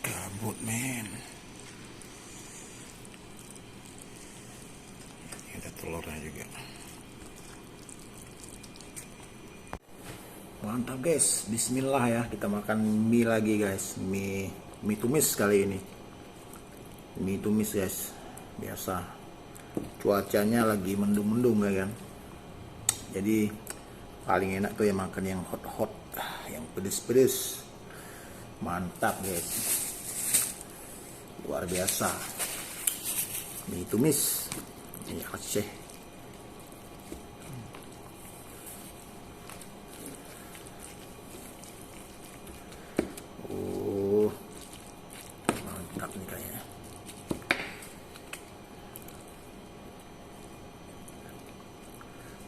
Kabut men. Ini ada telurnya juga. Mantap guys, bismillah ya, kita makan mie lagi guys. Mie tumis kali ini. Mie tumis guys. Biasa. Cuacanya lagi mendung-mendung ya kan. Jadi paling enak tuh ya makan yang hot-hot, yang pedes-pedes. Mantap guys. Luar biasa. Mie tumis. Ini Aceh. Mantap nih kayaknya.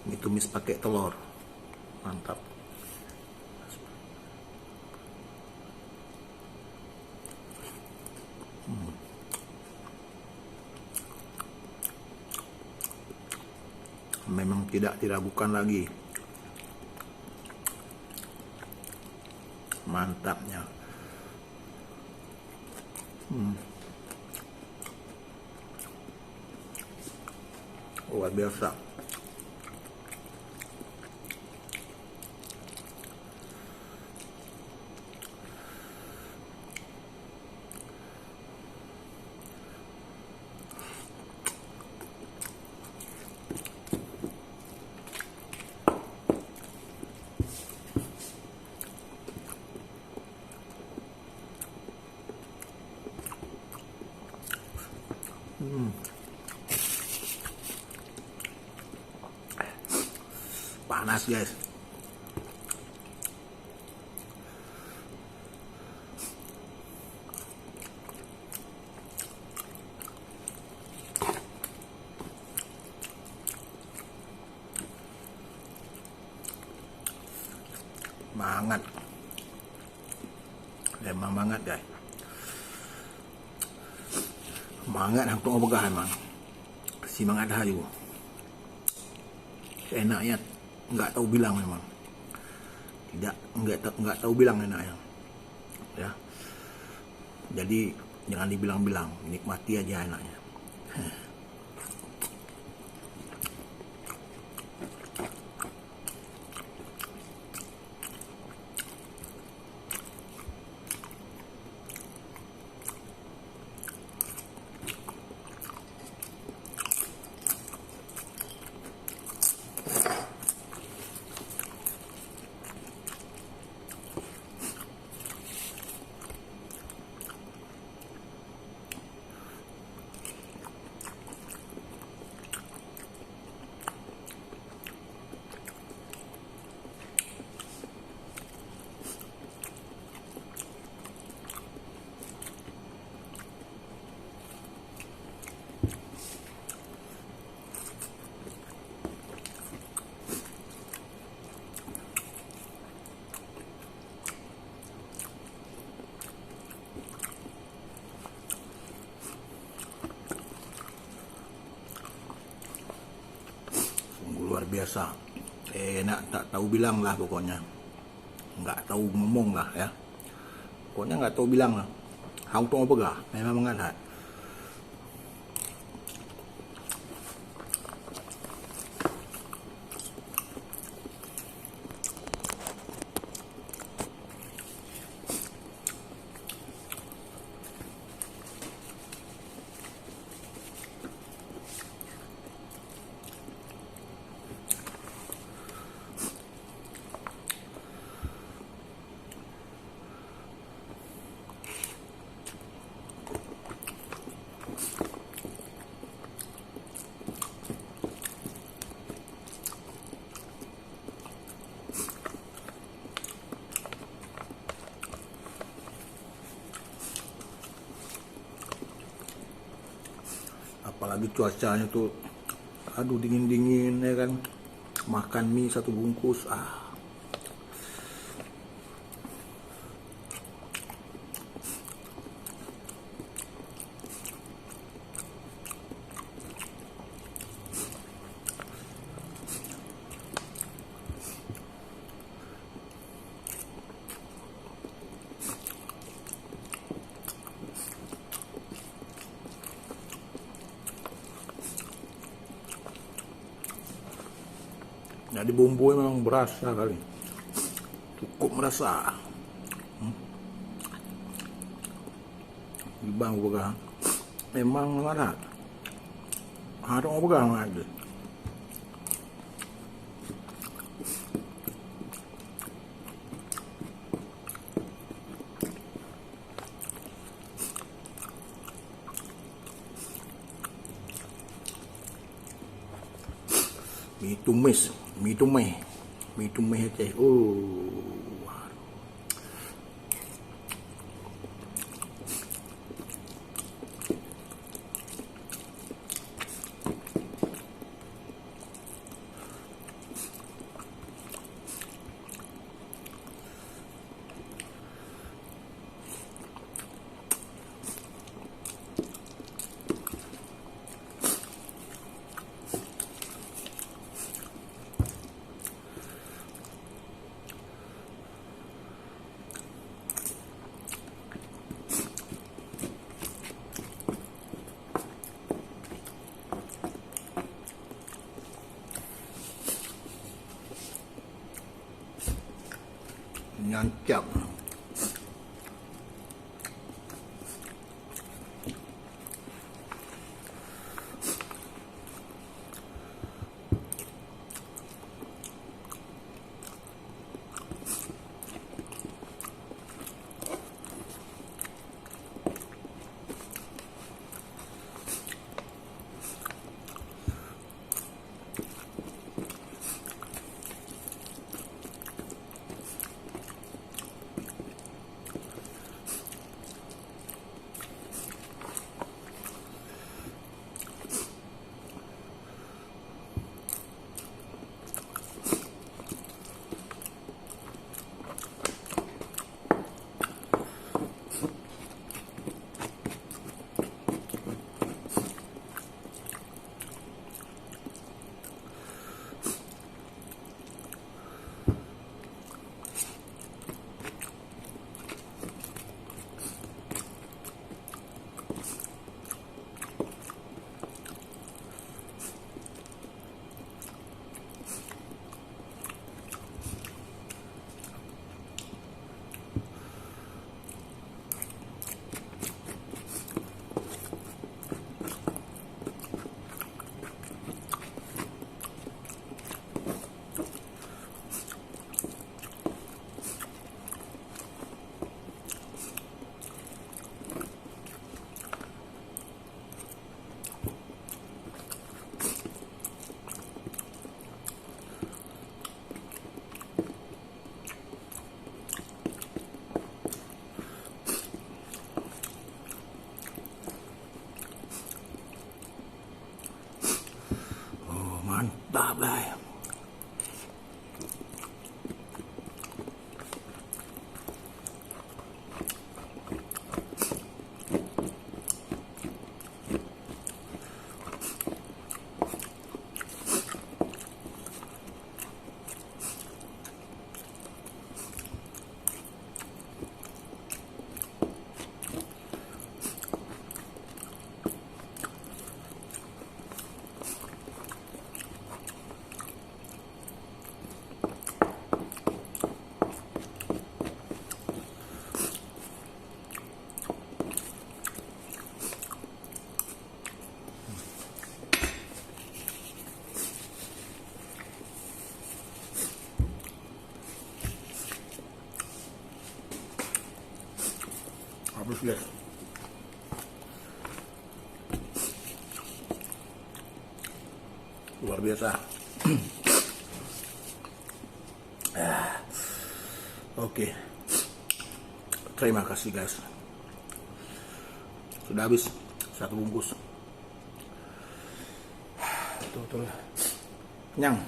Mie tumis pakai telur. Mantap. Memang tidak diragukan lagi. Mantapnya. Luar biasa. Panas guys. Mangat. Emang mangat guys. Mangat aku mau begah emang. Si mangat hayu. Enaknya nggak tahu bilang memang. Nggak tahu bilang enaknya. Ya. Jadi jangan dibilang-bilang, nikmati aja enaknya. Luar biasa, enak tak tahu bilang lah pokoknya, nggak tahu ngomong lah ya, pokoknya nggak tahu bilang lah. Hang tuh apa memang mengangkat. Apalagi cuacanya tuh, aduh dingin-dingin ya kan, makan mie satu bungkus, Jadi bumbu memang berasa kali, cukup merasa. Bang pegang, memang mana? Ada orang pegang ada. Mie tumis aja. Oh. Nyancap. Mantap lah ya. Habis guys. Luar biasa. Oke. Terima kasih guys. Sudah habis satu bungkus. Tuh. Kenyang.